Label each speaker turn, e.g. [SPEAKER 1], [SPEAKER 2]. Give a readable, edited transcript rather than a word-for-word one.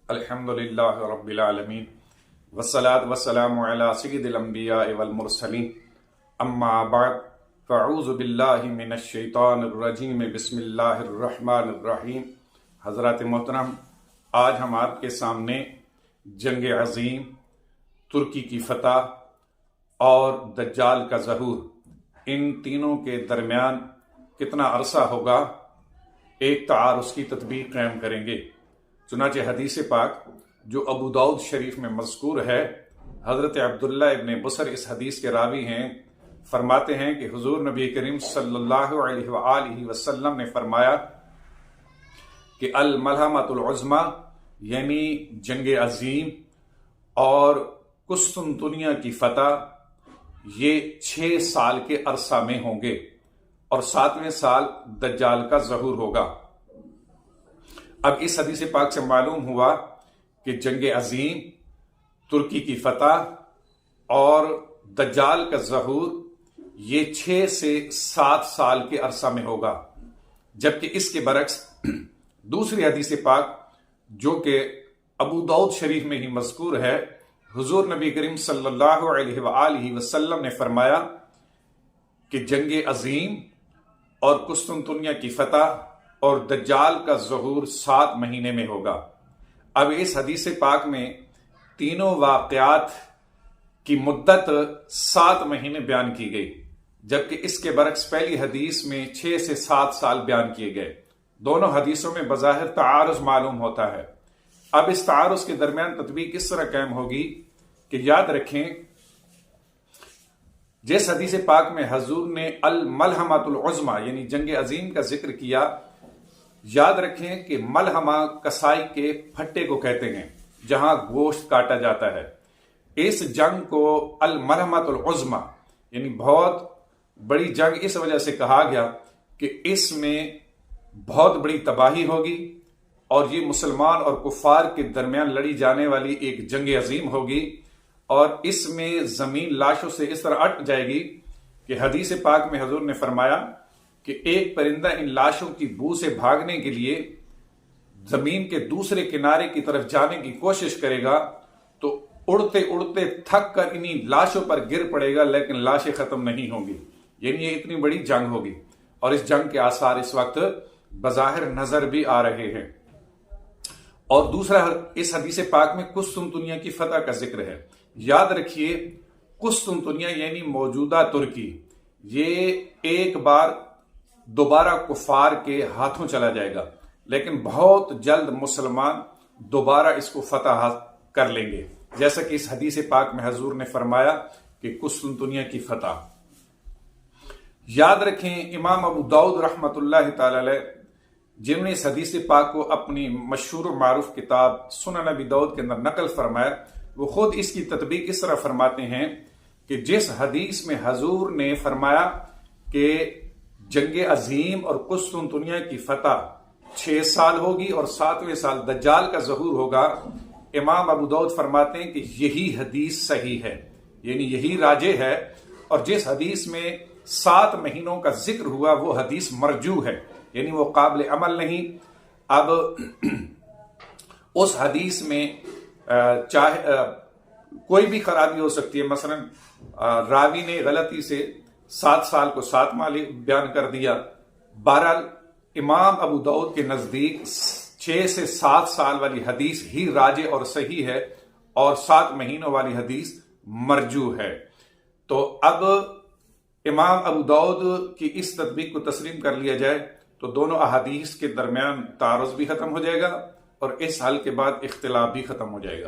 [SPEAKER 1] الحمدللہ رب العالمین والصلاة والسلام علی سید الانبیاء والمرسلین اما بعد فاعوذ باللہ من الشیطان الرجیم بسم اللہ الرحمن الرحیم۔ حضرات محترم، آج ہم آپ کے سامنے جنگ عظیم، ترکی کی فتح اور دجال کا ظہور، ان تینوں کے درمیان کتنا عرصہ ہوگا ایک تعارض کی تطبیق قائم کریں گے۔ چنانچہ حدیث پاک جو ابو داؤد شریف میں مذکور ہے، حضرت عبداللہ ابن بصر اس حدیث کے راوی ہیں، فرماتے ہیں کہ حضور نبی کریم صلی اللہ علیہ وآلہ وسلم نے فرمایا کہ الملحمۃ العظمی یعنی جنگ عظیم اور قسطنطنیہ کی فتح یہ 6 سال کے عرصہ میں ہوں گے اور 7ویں سال دجال کا ظہور ہوگا۔ اب اس حدیث پاک سے معلوم ہوا کہ جنگ عظیم، ترکی کی فتح اور دجال کا ظہور یہ 6 سے 7 سال کے عرصہ میں ہوگا، جبکہ اس کے برعکس دوسری حدیث پاک جو کہ ابو داؤد شریف میں ہی مذکور ہے، حضور نبی کریم صلی اللہ علیہ وآلہ وسلم نے فرمایا کہ جنگ عظیم اور قسطنطنیہ کی فتح اور دجال کا ظہور 7 مہینے میں ہوگا۔ اب اس حدیث پاک میں تینوں واقعات کی مدت 7 مہینے بیان کی گئی، جبکہ اس کے برعکس پہلی حدیث میں 6 سے 7 سال بیان کیے گئے۔ دونوں حدیثوں میں بظاہر تعارض معلوم ہوتا ہے۔ اب اس تعارض کے درمیان تطبیق اس طرح قائم ہوگی کہ یاد رکھیں، جس حدیث پاک میں حضور نے الملحمۃ العظمی یعنی جنگ عظیم کا ذکر کیا، یاد رکھیں کہ ملحمہ کسائی کے پھٹے کو کہتے ہیں جہاں گوشت کاٹا جاتا ہے۔ اس جنگ کو الملحمۃ العظمی یعنی بہت بڑی جنگ اس وجہ سے کہا گیا کہ اس میں بہت بڑی تباہی ہوگی اور یہ مسلمان اور کفار کے درمیان لڑی جانے والی ایک جنگ عظیم ہوگی، اور اس میں زمین لاشوں سے اس طرح اٹ جائے گی کہ حدیث پاک میں حضور نے فرمایا کہ ایک پرندہ ان لاشوں کی بو سے بھاگنے کے لیے زمین کے دوسرے کنارے کی طرف جانے کی کوشش کرے گا تو اڑتے اڑتے تھک کر انہی لاشوں پر گر پڑے گا، لیکن لاشیں ختم نہیں ہوں گی۔ یعنی یہ اتنی بڑی جنگ ہوگی، اور اس جنگ کے آثار اس وقت بظاہر نظر بھی آ رہے ہیں۔ اور دوسرا، اس حدیث پاک میں قسطنطنیہ کی فتح کا ذکر ہے۔ یاد رکھیے، قسطنطنیہ یعنی موجودہ ترکی، یہ ایک بار دوبارہ کفار کے ہاتھوں چلا جائے گا، لیکن بہت جلد مسلمان دوبارہ اس کو فتح کر لیں گے، جیسا کہ اس حدیث پاک میں حضور نے فرمایا کہ قسطنطنیہ کی فتح۔ یاد رکھیں، امام ابو داؤد رحمۃ اللہ تعالی علیہ، جنہوں نے اس حدیث پاک کو اپنی مشہور و معروف کتاب سنن ابی داؤد کے اندر نقل فرمایا، وہ خود اس کی تطبیق اس طرح فرماتے ہیں کہ جس حدیث میں حضور نے فرمایا کہ جنگ عظیم اور قسطنطنیہ کی فتح 6 سال ہوگی اور 7ویں سال دجال کا ظہور ہوگا، امام ابو داؤد فرماتے ہیں کہ یہی حدیث صحیح ہے، یعنی یہی راجح ہے، اور جس حدیث میں 7 مہینوں کا ذکر ہوا وہ حدیث مرجو ہے، یعنی وہ قابل عمل نہیں۔ اب اس حدیث میں چاہے کوئی بھی خرابی ہو سکتی ہے، مثلا راوی نے غلطی سے 7 سال کو 7 ماہ بیان کر دیا۔ بہرحال امام ابو داؤد کے نزدیک 6 سے 7 سال والی حدیث ہی راجح اور صحیح ہے، اور 7 مہینوں والی حدیث مرجو ہے۔ تو اب امام ابو داؤد کی اس تطبیق کو تسلیم کر لیا جائے تو دونوں احادیث کے درمیان تعارض بھی ختم ہو جائے گا، اور اس حل کے بعد اختلاف بھی ختم ہو جائے گا۔